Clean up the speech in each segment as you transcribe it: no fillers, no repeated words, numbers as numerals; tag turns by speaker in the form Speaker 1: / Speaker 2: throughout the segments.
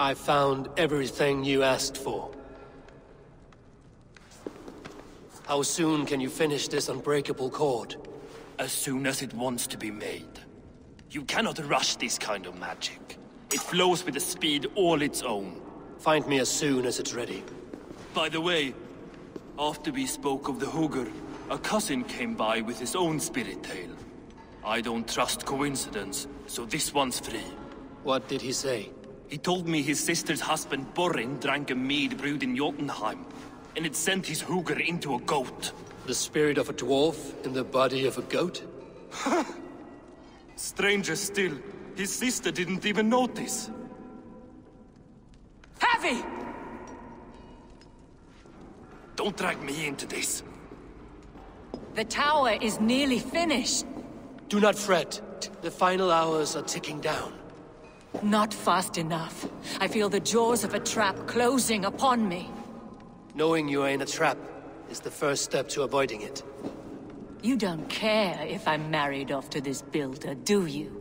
Speaker 1: I found everything you asked for. How soon can you finish this unbreakable cord?
Speaker 2: As soon as it wants to be made. You cannot rush this kind of magic. It flows with a speed all its own.
Speaker 1: Find me as soon as it's ready.
Speaker 2: By the way, after we spoke of the Hugr, a cousin came by with his own spirit tale. I don't trust coincidence, so this one's free.
Speaker 1: What did he say?
Speaker 2: He told me his sister's husband Borin drank a mead brewed in Jotunheim, and it sent his Hugr into a goat.
Speaker 1: The spirit of a dwarf in the body of a goat?
Speaker 2: Stranger still, his sister didn't even notice.
Speaker 3: Heavy!
Speaker 2: Don't drag me into this.
Speaker 3: The tower is nearly finished.
Speaker 1: Do not fret. The final hours are ticking down.
Speaker 3: Not fast enough. I feel the jaws of a trap closing upon me.
Speaker 1: Knowing you are in a trap is the first step to avoiding it.
Speaker 3: You don't care if I'm married off to this builder, do you?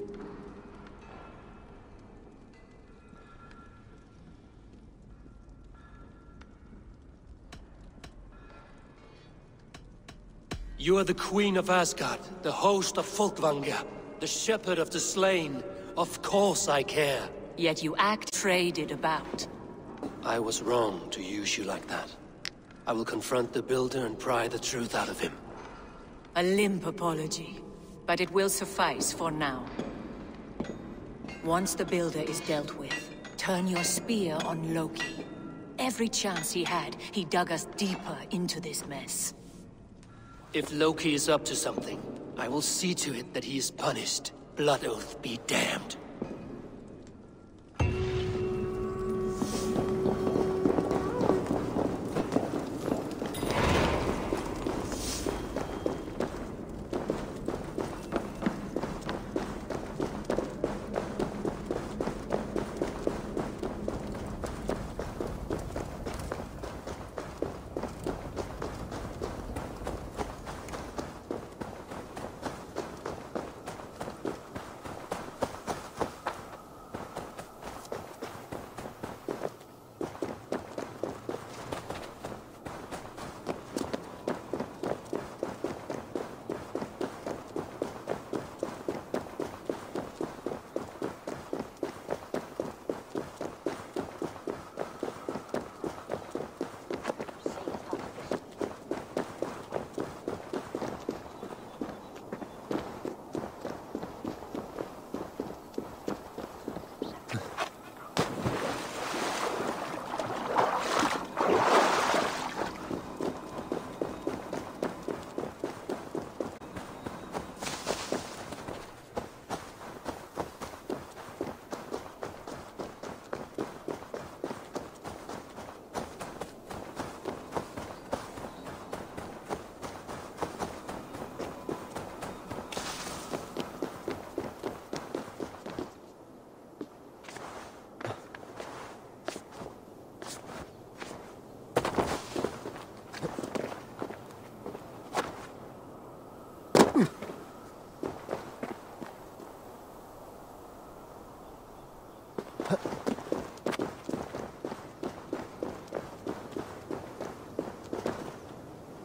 Speaker 1: You are the Queen of Asgard, the host of Folkvanga, the shepherd of the slain. Of course I care.
Speaker 3: Yet you act traded about.
Speaker 1: I was wrong to use you like that. I will confront the builder and pry the truth out of him.
Speaker 3: A limp apology, but it will suffice for now. Once the builder is dealt with, turn your spear on Loki. Every chance he had, he dug us deeper into this mess.
Speaker 1: If Loki is up to something, I will see to it that he is punished. Blood Oath be damned.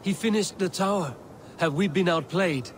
Speaker 1: He finished the tower. Have we been outplayed?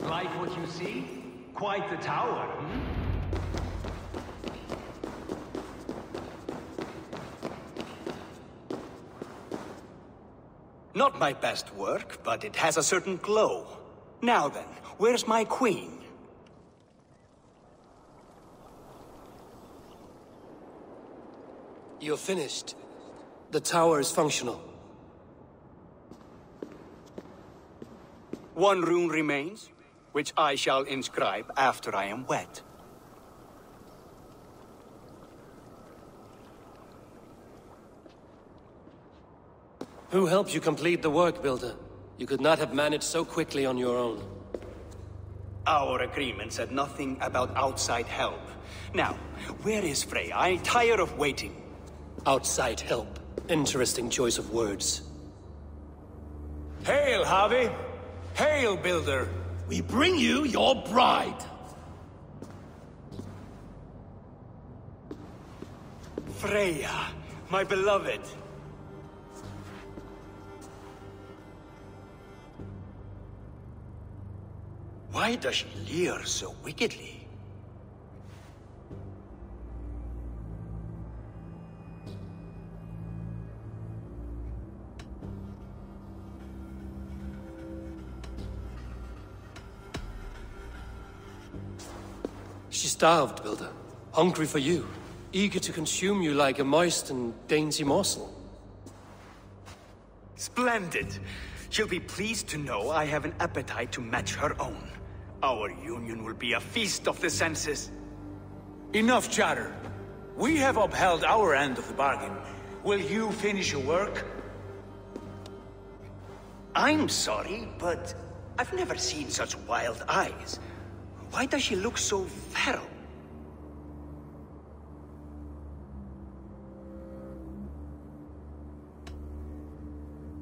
Speaker 4: like what you see? Quite the tower, hmm?
Speaker 5: Not my best work, but it has a certain glow. Now then, where's my queen?
Speaker 1: You're finished. The tower is functional.
Speaker 5: One rune remains, which I shall inscribe after I am wet.
Speaker 1: Who helped you complete the work, Builder? You could not have managed so quickly on your own.
Speaker 5: Our agreement said nothing about outside help. Now, where is Freya? I'm tired of waiting.
Speaker 1: Outside help. Interesting choice of words.
Speaker 4: Hail, Javi! Hail, Builder!
Speaker 6: We bring you your bride!
Speaker 5: Freya, my beloved. Why does she leer so wickedly?
Speaker 1: She's starved, Builder. Hungry for you. Eager to consume you like a moist and dainty morsel.
Speaker 5: Splendid. She'll be pleased to know I have an appetite to match her own. Our union will be a feast of the senses.
Speaker 4: Enough chatter. We have upheld our end of the bargain. Will you finish your work?
Speaker 5: I'm sorry, but I've never seen such wild eyes. Why does she look so feral?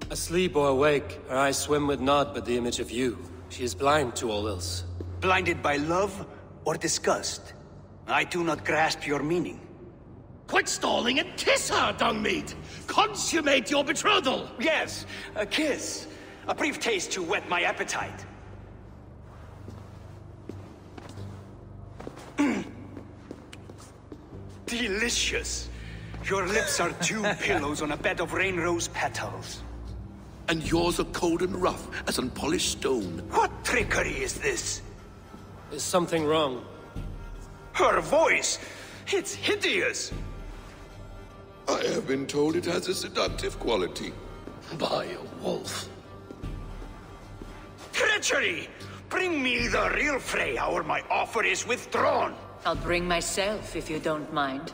Speaker 1: Asleep or awake, her eyes swim with naught but the image of you. She is blind to all else.
Speaker 5: Blinded by love or disgust? I do not grasp your meaning.
Speaker 6: Quit stalling and kiss her, Dungmeat! Consummate your betrothal!
Speaker 5: Yes, a kiss. A brief taste to whet my appetite. Delicious. Your lips are two pillows on a bed of rain rose petals.
Speaker 6: And yours are cold and rough as unpolished stone.
Speaker 5: What trickery is this?
Speaker 1: Is something wrong?
Speaker 5: Her voice! It's hideous!
Speaker 7: I have been told it has a seductive quality.
Speaker 6: By a wolf.
Speaker 5: Treachery! Bring me the real Freya or my offer is withdrawn!
Speaker 3: I'll bring myself if you don't mind.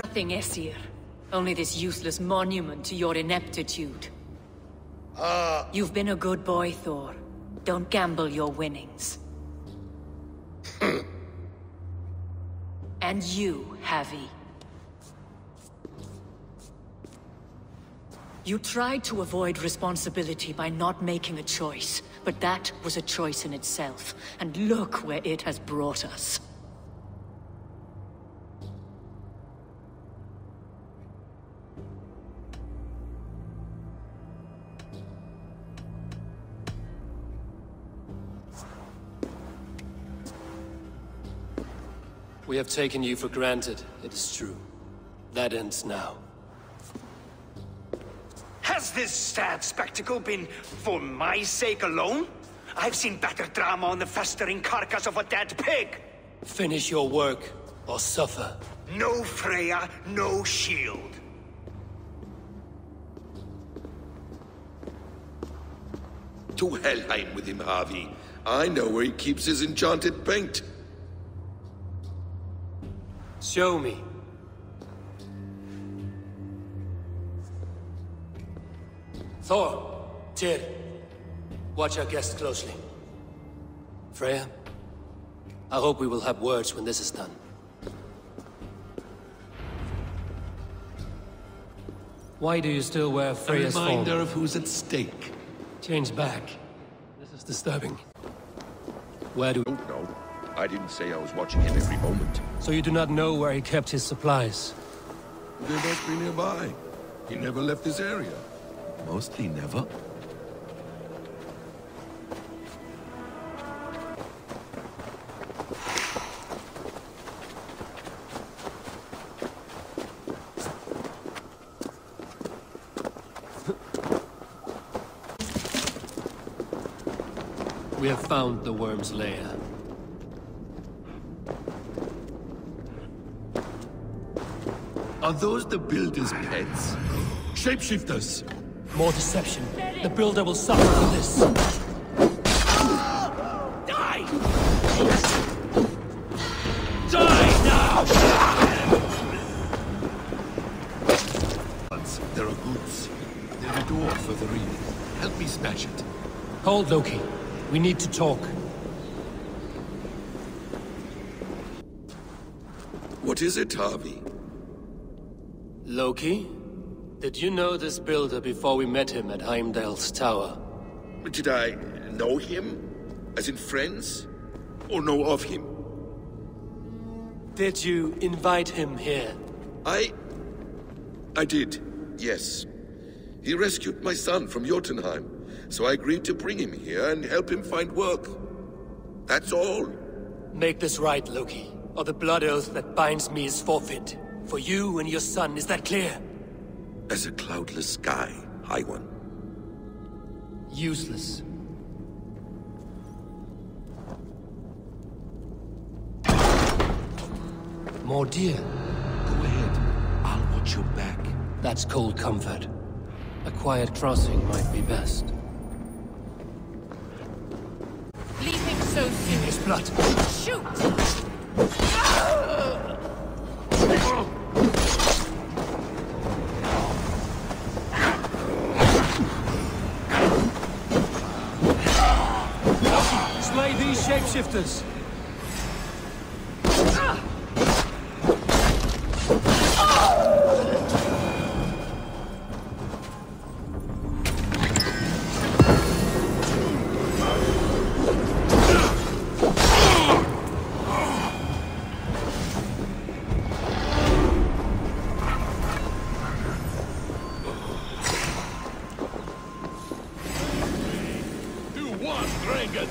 Speaker 3: Nothing, Aesir. Only this useless monument to your ineptitude. You've been a good boy, Thor. Don't gamble your winnings. And you, Havi. You tried to avoid responsibility by not making a choice, but that was a choice in itself, and look where it has brought us.
Speaker 1: We have taken you for granted, it is true. That ends now.
Speaker 5: Has this sad spectacle been for my sake alone? I've seen better drama on the festering carcass of a dead pig!
Speaker 1: Finish your work, or suffer.
Speaker 5: No Freya, no shield.
Speaker 7: To Helheim with him, Harvey. I know where he keeps his enchanted paint.
Speaker 1: Show me. Thor, Tyr, watch our guests closely. Freya, I hope we will have words when this is done. Why do you still wear Freya's form?
Speaker 6: A reminder of who's at stake.
Speaker 1: Change back. This is disturbing. Where do...
Speaker 7: Don't know. I didn't say I was watching him every moment.
Speaker 1: So you do not know where he kept his supplies?
Speaker 7: They must be nearby. He never left this area. Mostly never.
Speaker 1: We have found the worm's lair.
Speaker 7: Are those the builder's pets? Shapeshifters!
Speaker 1: More deception. The builder will suffer for this.
Speaker 6: Die! Die now!
Speaker 7: There are goods. There's a door further in. Help me smash it.
Speaker 1: Hold, Loki. We need to talk.
Speaker 7: What is it, Harvey?
Speaker 1: Loki? Did you know this builder before we met him at Heimdall's tower?
Speaker 7: Did I know him? As in friends? Or know of him?
Speaker 1: Did you invite him here?
Speaker 7: I did, yes. He rescued my son from Jotunheim, so I agreed to bring him here and help him find work. That's all.
Speaker 1: Make this right, Loki, or the blood oath that binds me is forfeit. For you and your son, is that clear?
Speaker 7: As a cloudless sky, High One.
Speaker 1: Useless. More deer.
Speaker 7: Go ahead. I'll watch your back.
Speaker 1: That's cold comfort. A quiet crossing might be best.
Speaker 3: Leaving so soon.
Speaker 1: His blood.
Speaker 3: Shoot!
Speaker 1: Slay these shapeshifters!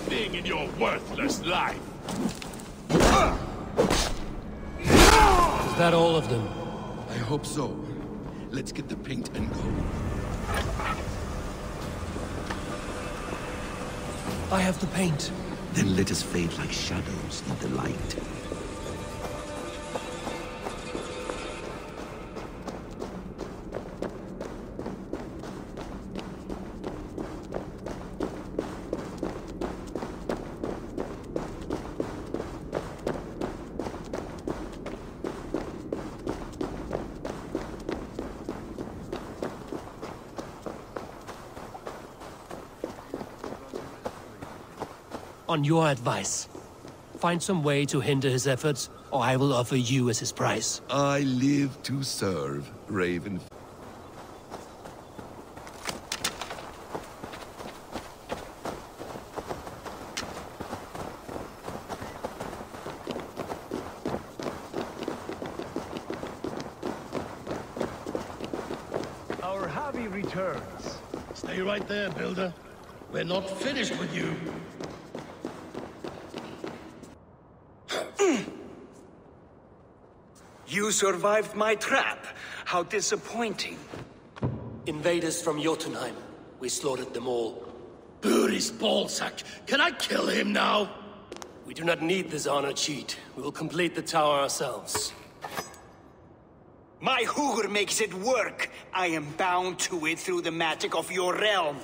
Speaker 6: Thing in your worthless life.
Speaker 1: Is that all of them?
Speaker 7: I hope so. Let's get the paint and go.
Speaker 1: I have the paint.
Speaker 7: Then let us fade like shadows in the light.
Speaker 1: On your advice, find some way to hinder his efforts, or I will offer you as his price.
Speaker 7: I live to serve, Raven.
Speaker 6: Our Javi returns. Stay right there, Builder. We're not finished with you.
Speaker 5: You survived my trap. How disappointing.
Speaker 1: Invaders from Jotunheim. We slaughtered them all.
Speaker 6: Buri's ballsack. Can I kill him now?
Speaker 1: We do not need this honor cheat. We will complete the tower ourselves.
Speaker 5: My Hugr makes it work. I am bound to it through the magic of your realm.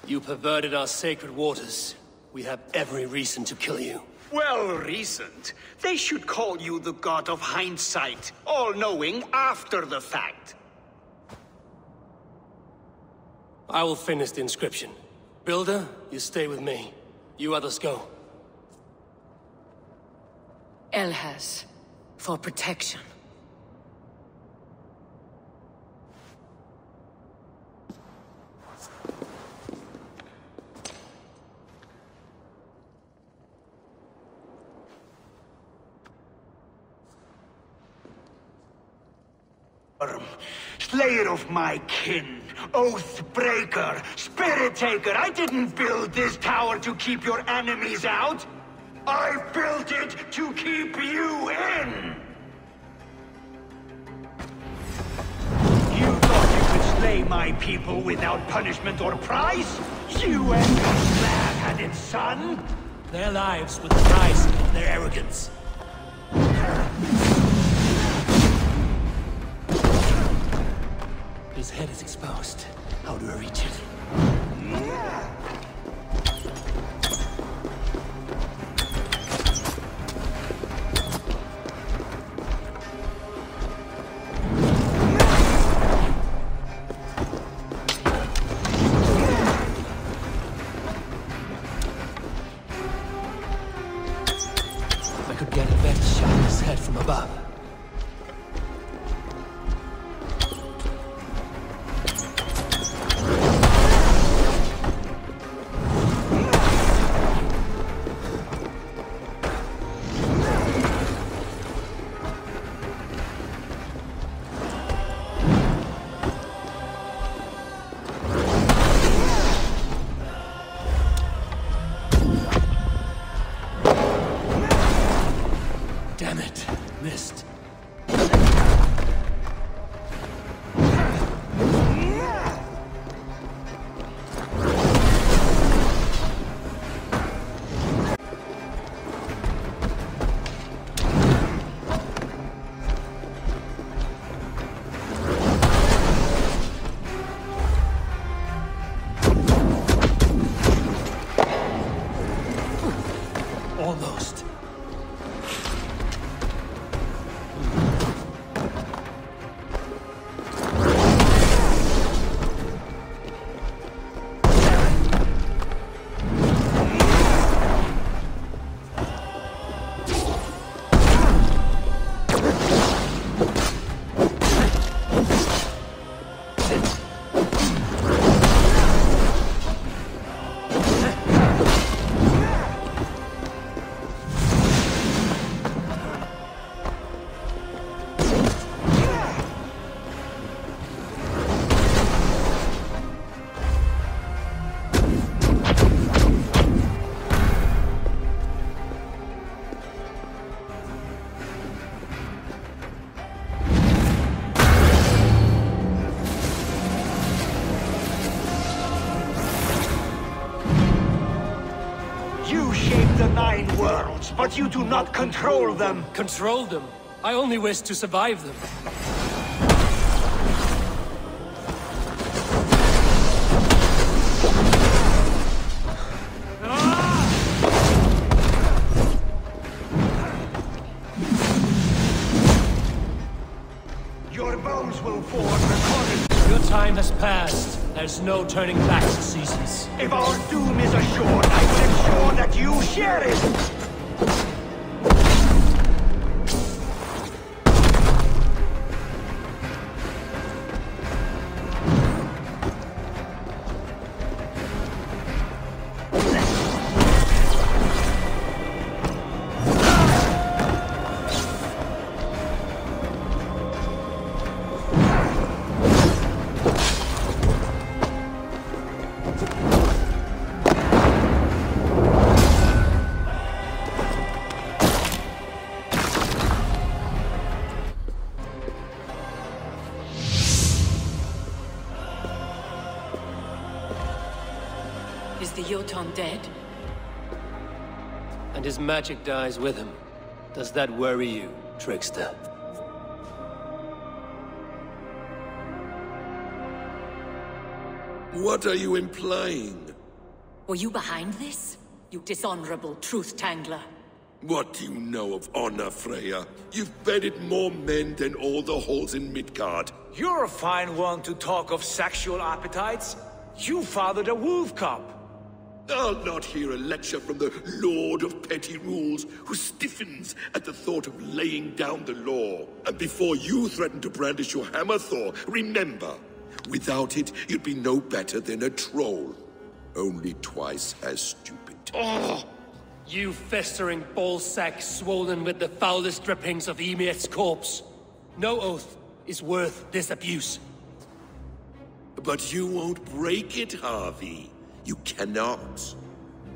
Speaker 1: You perverted our sacred waters. We have every reason to kill you.
Speaker 5: Well reasoned. They should call you the god of hindsight, all-knowing after the fact.
Speaker 1: I will finish the inscription. Builder, you stay with me. You others go.
Speaker 3: Elhas, for protection.
Speaker 5: Slayer of my kin, oath breaker, spirit taker. I didn't build this tower to keep your enemies out. I built it to keep you in. You thought you could slay my people without punishment or price? You and your slab-headed son?
Speaker 1: Their lives were the price of their arrogance. His head is exposed. How do I reach it? I could get a better shot at his head from above. Damn it, missed. Almost.
Speaker 5: You shape the 9 worlds, but you do not control them.
Speaker 1: Control them? I only wish to survive them.
Speaker 5: Your bones will form according.
Speaker 1: Your time has passed. There's no turning back, Seasons.
Speaker 5: If our doom is assured, I will ensure that you share it.
Speaker 3: Is the Jotun dead?
Speaker 1: And his magic dies with him. Does that worry you, trickster?
Speaker 7: What are you implying?
Speaker 3: Were you behind this? You dishonorable truth-tangler.
Speaker 7: What do you know of honor, Freya? You've bedded more men than all the halls in Midgard.
Speaker 4: You're a fine one to talk of sexual appetites. You fathered a wolf cub.
Speaker 7: I'll not hear a lecture from the Lord of Petty Rules, who stiffens at the thought of laying down the law. And before you threaten to brandish your hammer, Thor, remember, without it, you'd be no better than a troll. Only twice as stupid.
Speaker 1: Oh! You festering ballsack swollen with the foulest drippings of Ymir's corpse. No oath, is worth this abuse.
Speaker 7: But you won't break it, Harvey. You cannot.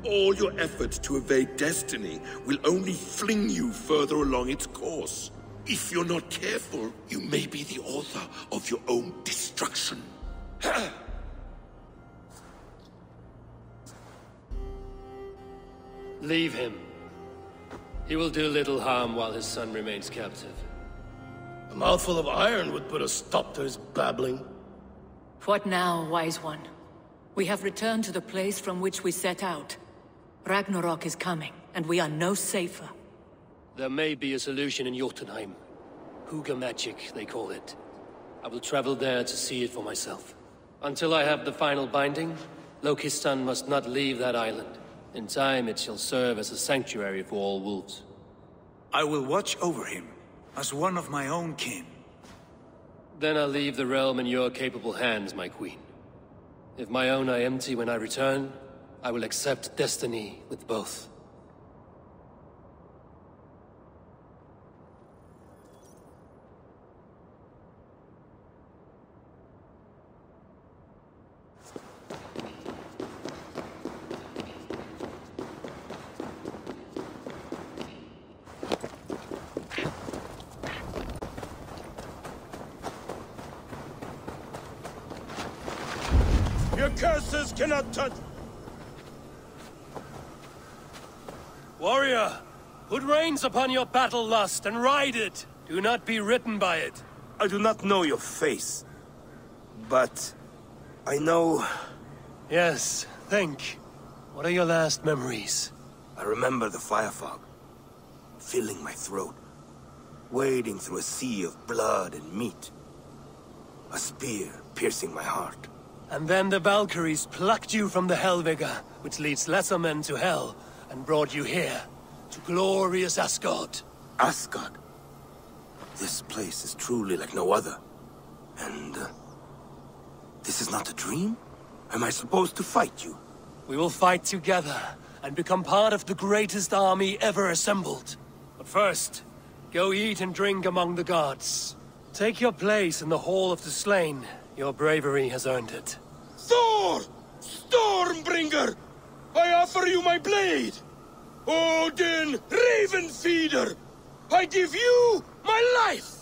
Speaker 7: All your efforts to evade destiny will only fling you further along its course. If you're not careful, you may be the author of your own destruction.
Speaker 1: Leave him. He will do little harm while his son remains captive.
Speaker 6: A mouthful of iron would put a stop to his babbling.
Speaker 3: What now, wise one? We have returned to the place from which we set out. Ragnarok is coming, and we are no safer.
Speaker 1: There may be a solution in Jotunheim. Hugger magic, they call it. I will travel there to see it for myself. Until I have the final binding, Loki's son must not leave that island. In time, it shall serve as a sanctuary for all wolves.
Speaker 4: I will watch over him, as one of my own kin.
Speaker 1: Then I'll leave the realm in your capable hands, my queen. If my own are empty when I return, I will accept destiny with both.
Speaker 6: Your curses cannot touch...
Speaker 1: Warrior, put reins upon your battle lust and ride it. Do not be ridden by it.
Speaker 8: I do not know your face, but I know...
Speaker 1: Yes, think. What are your last memories?
Speaker 8: I remember the fire fog, filling my throat, wading through a sea of blood and meat. A spear piercing my heart.
Speaker 1: And then the Valkyries plucked you from the Helvega, which leads lesser men to hell, and brought you here, to glorious Asgard.
Speaker 8: Asgard? This place is truly like no other. And, this is not a dream? Am I supposed to fight you?
Speaker 1: We will fight together, and become part of the greatest army ever assembled. But first, go eat and drink among the gods. Take your place in the Hall of the Slain. Your bravery has earned it.
Speaker 6: Thor! Stormbringer! I offer you my blade! Odin, Raven Feeder! I give you my life!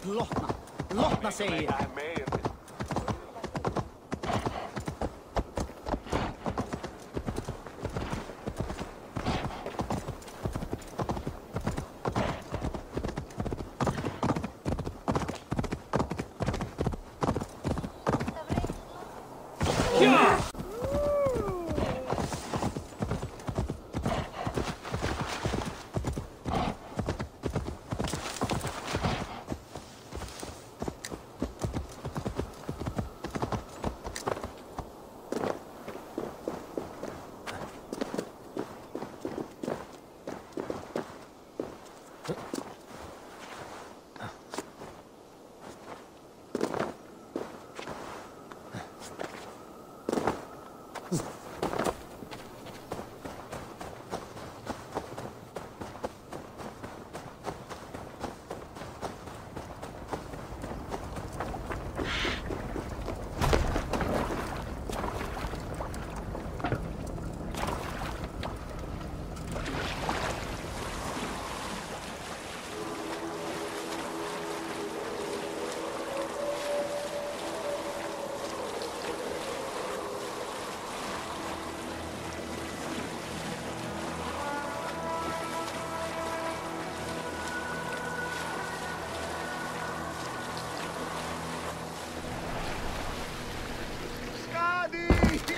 Speaker 9: Lottna. Lottna säger jag.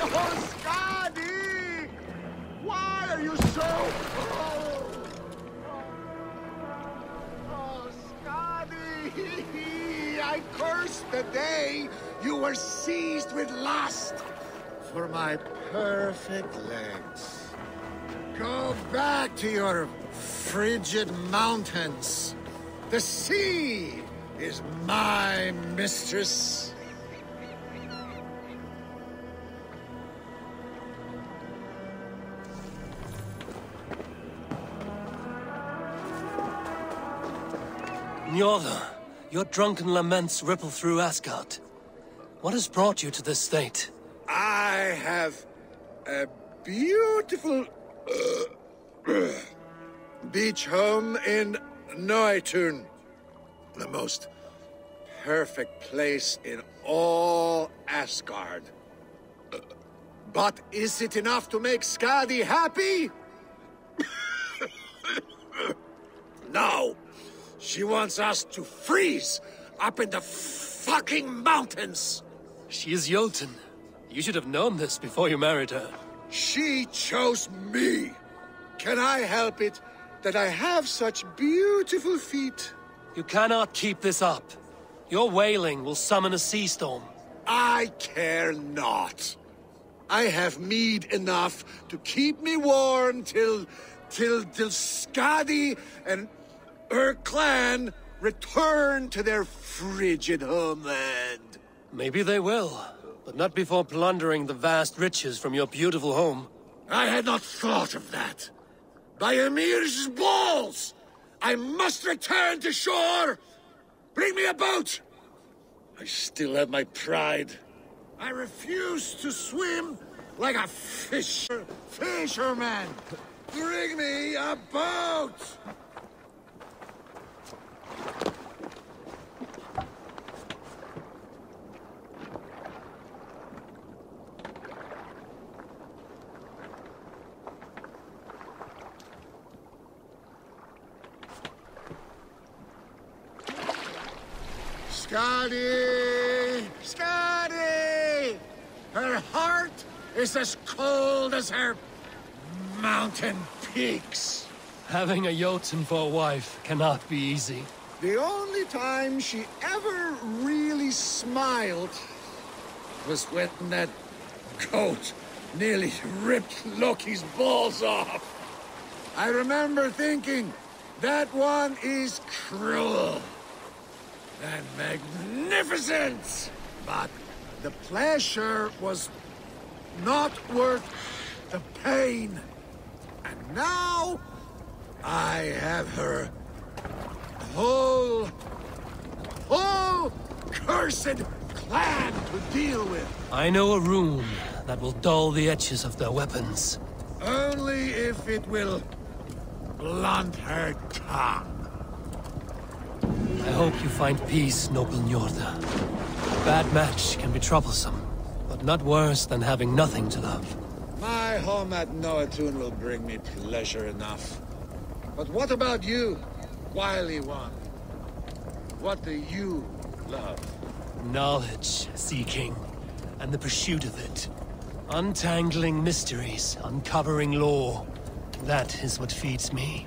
Speaker 6: Oh, Skadi! Why are you so... Oh, Skadi! I curse the day you were seized with lust for my perfect legs. Go back to your frigid mountains. The sea is my mistress.
Speaker 1: Njorda, your drunken laments ripple through Asgard. What has brought you to this state?
Speaker 6: I have a beautiful beach home in Noitun. The most perfect place in all Asgard. But is it enough to make Skadi happy? No. She wants us to freeze up in the fucking mountains.
Speaker 1: She is Jotun. You should have known this before you married her.
Speaker 6: She chose me. Can I help it that I have such beautiful feet?
Speaker 1: You cannot keep this up. Your wailing will summon a sea storm.
Speaker 6: I care not. I have mead enough to keep me warm till Skadi and her clan return to their frigid homeland.
Speaker 1: Maybe they will, but not before plundering the vast riches from your beautiful home.
Speaker 6: I had not thought of that. By Emir's balls! I must return to shore! Bring me a boat! I still have my pride. I refuse to swim like a fisherman! Bring me a boat! Skadi! Skadi! Her heart is as cold as her mountain peaks.
Speaker 1: Having a Jotun for a wife cannot be easy.
Speaker 6: The only time she ever really smiled was when that goat nearly ripped Loki's balls off. I remember thinking, that one is cruel and magnificent. But the pleasure was not worth the pain. And now I have her whole cursed clan to deal with.
Speaker 1: I know a rune that will dull the edges of their weapons.
Speaker 6: Only if it will blunt her tongue.
Speaker 1: I hope you find peace, noble Njorda. A bad match can be troublesome, but not worse than having nothing to love.
Speaker 6: My home at Noatun will bring me pleasure enough. But what about you, wily one? What do you love?
Speaker 1: Knowledge seeking, and the pursuit of it. Untangling mysteries, uncovering lore. That is what feeds me.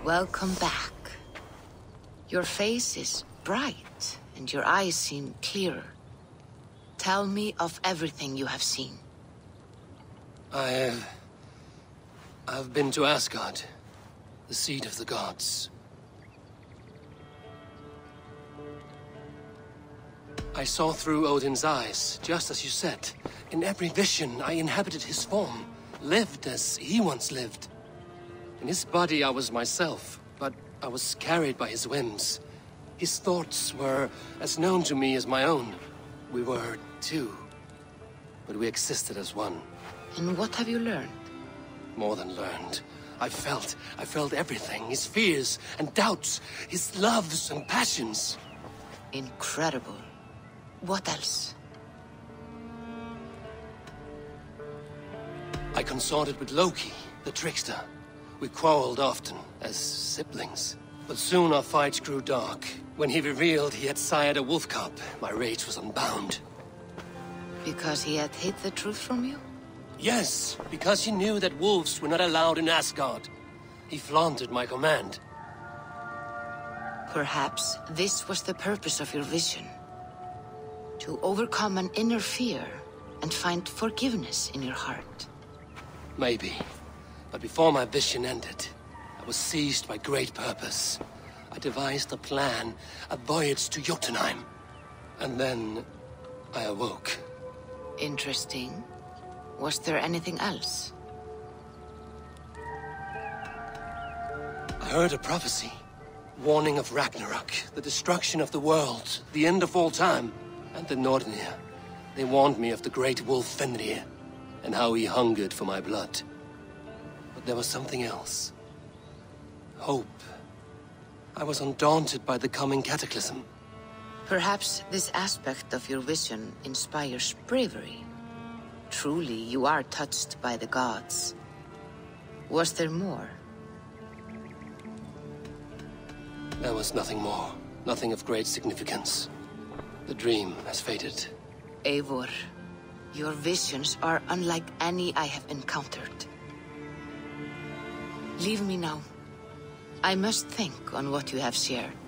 Speaker 10: Welcome back. Your face is bright, and your eyes seem clearer. Tell me of everything you have seen.
Speaker 1: I've been to Asgard, the seat of the gods. I saw through Odin's eyes, just as you said. In every vision, I inhabited his form, lived as he once lived. In his body, I was myself, but I was carried by his whims. His thoughts were as known to me as my own. We were two, but we existed as one.
Speaker 10: And what have you learned?
Speaker 1: More than learned. I felt everything. His fears and doubts, his loves and passions.
Speaker 10: Incredible. What else?
Speaker 1: I consorted with Loki, the trickster. We quarreled often, as siblings. But soon our fights grew dark. When he revealed he had sired a wolf cub, my rage was unbound.
Speaker 10: Because he had hid the truth from you?
Speaker 1: Yes, because he knew that wolves were not allowed in Asgard. He flaunted my command.
Speaker 10: Perhaps this was the purpose of your vision. To overcome an inner fear and find forgiveness in your heart.
Speaker 1: Maybe. But before my vision ended, I was seized by great purpose. I devised a plan, a voyage to Jotunheim. And then I awoke.
Speaker 10: Interesting. Was there anything else?
Speaker 1: I heard a prophecy. Warning of Ragnarok, the destruction of the world, the end of all time. And the Nornir. They warned me of the great wolf Fenrir, and how he hungered for my blood. But there was something else. Hope. I was undaunted by the coming cataclysm.
Speaker 10: Perhaps this aspect of your vision inspires bravery. Truly, you are touched by the gods. Was there more?
Speaker 1: There was nothing more. Nothing of great significance. The dream has faded.
Speaker 10: Eivor, your visions are unlike any I have encountered. Leave me now. I must think on what you have shared.